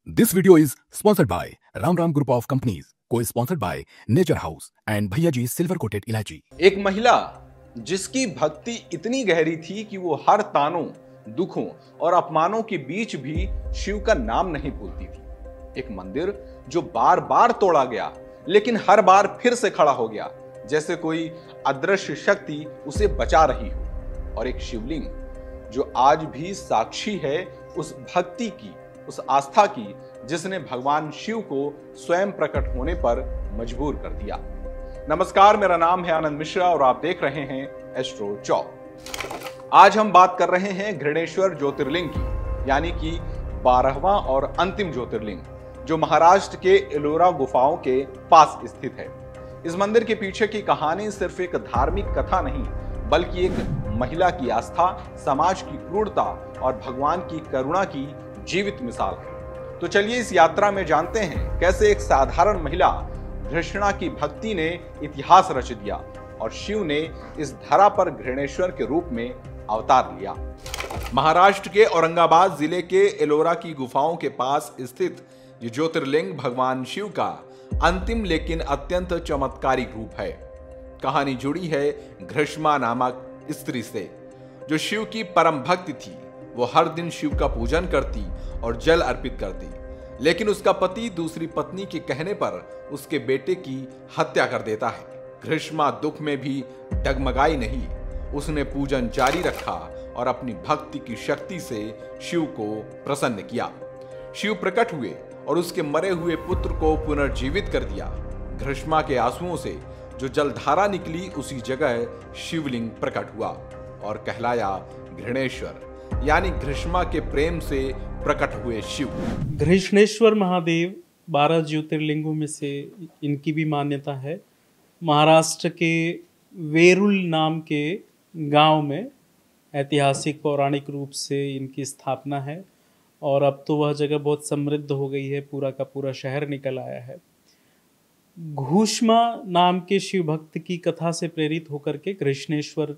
This video is sponsored by Ram Ram Group of Companies, co-sponsored by Nature House and भैया G silver coated इलायची। एक महिला जिसकी भक्ति इतनी गहरी थी कि वो हर तानों, दुखों और अपमानों के बीच भी शिव का नाम नहीं भूलती थी। एक मंदिर जो बार बार तोड़ा गया लेकिन हर बार फिर से खड़ा हो गया, जैसे कोई अदृश्य शक्ति उसे बचा रही हो। और एक शिवलिंग जो आज भी साक्षी है उस भक्ति की, उस आस्था की, जिसने भगवान शिव को स्वयं प्रकट होने पर मजबूर कर दिया। नमस्कार, मेरा नाम है आनंद मिश्रा और आप देख रहे हैं एस्ट्रो चौक। आज हम बात कर रहे हैं घृणेश्वर ज्योतिर्लिंग की, यानी कि 12वां और अंतिम ज्योतिर्लिंग, जो महाराष्ट्र के एलोरा गुफाओं के पास स्थित है। इस मंदिर के पीछे की कहानी सिर्फ एक धार्मिक कथा नहीं, बल्कि एक महिला की आस्था, समाज की क्रूरता और भगवान की करुणा की जीवित मिसाल है। तो चलिए इस यात्रा में जानते हैं कैसे एक साधारण महिला घृष्णा की भक्ति ने इतिहास रच दिया और शिव ने इस धरा पर घृणेश्वर के रूप में अवतार लिया। महाराष्ट्र के औरंगाबाद जिले के एलोरा की गुफाओं के पास स्थित ये ज्योतिर्लिंग भगवान शिव का अंतिम लेकिन अत्यंत चमत्कारिक रूप है। कहानी जुड़ी है घृष्मा नामक स्त्री से, जो शिव की परम भक्त थी। वो हर दिन शिव का पूजन करती और जल अर्पित करती, लेकिन उसका पति दूसरी पत्नी के कहने पर उसके बेटे की हत्या कर देता है। घृष्मा दुख में भी डगमगाई नहीं, उसने पूजन जारी रखा और अपनी भक्ति की शक्ति से शिव को प्रसन्न किया। शिव प्रकट हुए और उसके मरे हुए पुत्र को पुनर्जीवित कर दिया। घृष्मा के आंसुओं से जो जलधारा निकली, उसी जगह शिवलिंग प्रकट हुआ और कहलाया घृणेश्वर, यानी घृष्मा के प्रेम से प्रकट हुए शिव। घृष्णेश्वर महादेव 12 ज्योतिर्लिंगों में से इनकी भी मान्यता है। महाराष्ट्र के वेरुल नाम के गांव में ऐतिहासिक पौराणिक रूप से इनकी स्थापना है और अब तो वह जगह बहुत समृद्ध हो गई है, पूरा का पूरा शहर निकल आया है। घूष्मा नाम के शिव भक्त की कथा से प्रेरित होकर के घृष्णेश्वर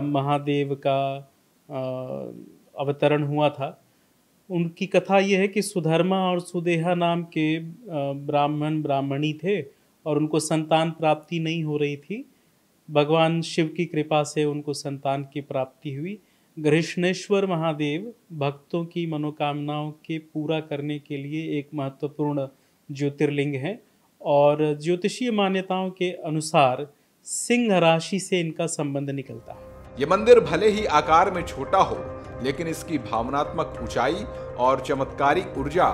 महादेव का अवतरण हुआ था। उनकी कथा यह है कि सुधर्मा और सुदेहा नाम के ब्राह्मण ब्राह्मणी थे और उनको संतान प्राप्ति नहीं हो रही थी। भगवान शिव की कृपा से उनको संतान की प्राप्ति हुई। घृष्णेश्वर महादेव भक्तों की मनोकामनाओं के पूरा करने के लिए एक महत्वपूर्ण ज्योतिर्लिंग है और ज्योतिषीय मान्यताओं के अनुसार सिंह राशि से इनका संबंध निकलता है। ये मंदिर भले ही आकार में छोटा हो, लेकिन इसकी भावनात्मक ऊंचाई और चमत्कारिक ऊर्जा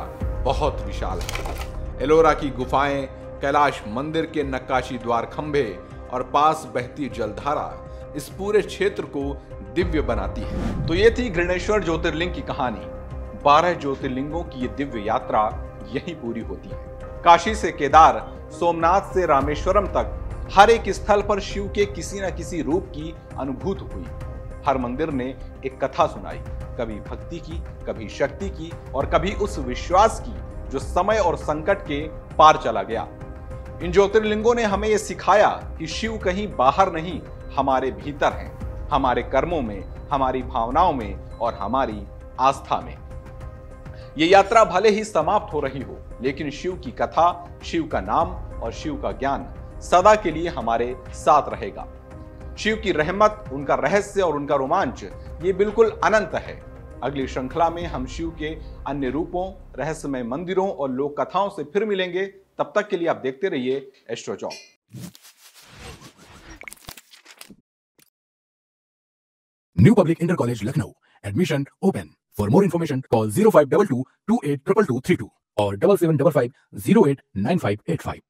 बहुत विशाल है। एलोरा की गुफाएं, कैलाश मंदिर के नक्काशी द्वार खंभे और पास बहती जलधारा इस पूरे क्षेत्र को दिव्य बनाती है। तो ये थी घृणेश्वर ज्योतिर्लिंग की कहानी। 12 ज्योतिर्लिंगों की ये दिव्य यात्रा यही पूरी होती है। काशी से केदार, सोमनाथ से रामेश्वरम तक हर एक स्थल पर शिव के किसी न किसी रूप की अनुभूति हुई। हर मंदिर ने एक कथा सुनाई, कभी भक्ति की, कभी शक्ति की और कभी उस विश्वास की जो समय और संकट के पार चला गया। इन ज्योतिर्लिंगों ने हमें यह सिखाया कि शिव कहीं बाहर नहीं, हमारे भीतर हैं, हमारे कर्मों में, हमारी भावनाओं में और हमारी आस्था में। ये यात्रा भले ही समाप्त हो रही हो, लेकिन शिव की कथा, शिव का नाम और शिव का ज्ञान सदा के लिए हमारे साथ रहेगा। शिव की रहमत, उनका रहस्य और उनका रोमांच ये बिल्कुल अनंत है। अगली श्रृंखला में हम शिव के अन्य रूपों, रहस्यमय मंदिरों और लोक कथाओं से फिर मिलेंगे। तब तक के लिए आप देखते रहिए astro Chowk. New public inter college Lucknow, admission open. For more information call 0522 282232 और 7755 089585।